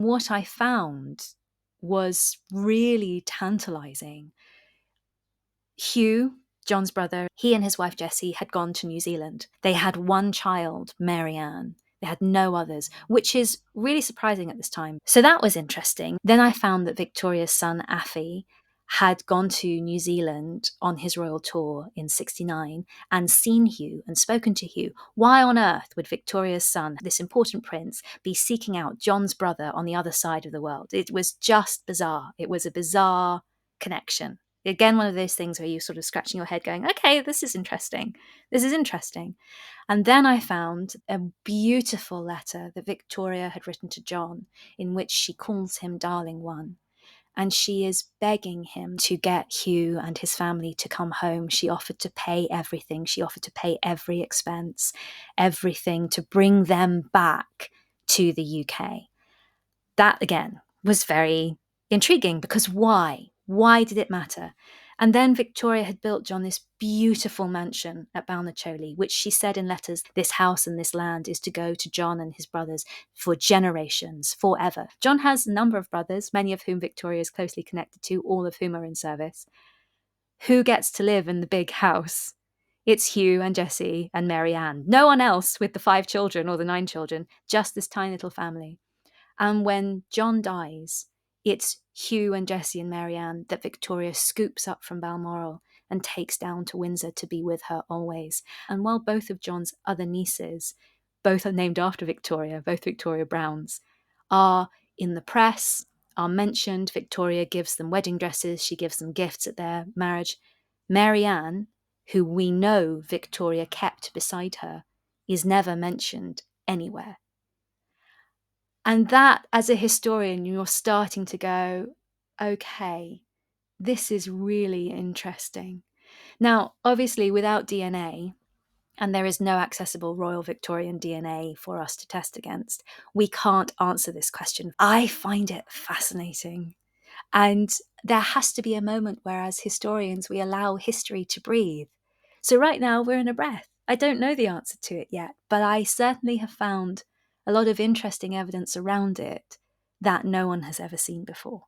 What I found was really tantalising. Hugh, John's brother, he and his wife Jessie had gone to New Zealand. They had one child, Marianne. They had no others, which is really surprising at this time. So that was interesting. Then I found that Victoria's son, Affy, had gone to New Zealand on his royal tour in 69 and seen Hugh and spoken to Hugh. Why on earth would Victoria's son, this important prince, be seeking out John's brother on the other side of the world? It was just bizarre. It was a bizarre connection. Again, one of those things where you're sort of scratching your head going, okay, this is interesting. This is interesting. And then I found a beautiful letter that Victoria had written to John in which she calls him Darling One. And she is begging him to get Hugh and his family to come home. She offered to pay everything. She offered to pay every expense, everything to bring them back to the UK. That, again, was very intriguing because why? Why did it matter? And then Victoria had built John this beautiful mansion at Balnacholi, which she said in letters, this house and this land is to go to John and his brothers for generations, forever. John has a number of brothers, many of whom Victoria is closely connected to, all of whom are in service. Who gets to live in the big house? It's Hugh and Jessie and Marianne. No one else with the 5 children or the 9 children, just this tiny little family. And when John dies, it's Hugh and Jessie and Marianne that Victoria scoops up from Balmoral and takes down to Windsor to be with her always. And while both of John's other nieces, both are named after Victoria, both Victoria Browns, are in the press, are mentioned, Victoria gives them wedding dresses, she gives them gifts at their marriage. Marianne, who we know Victoria kept beside her, is never mentioned anywhere. And that, as a historian, you're starting to go, okay, this is really interesting. Now, obviously, without DNA, and there is no accessible Royal Victorian DNA for us to test against, we can't answer this question. I find it fascinating. And there has to be a moment where, as historians, we allow history to breathe. So right now, we're in a breath. I don't know the answer to it yet, but I certainly have found a lot of interesting evidence around it that no one has ever seen before.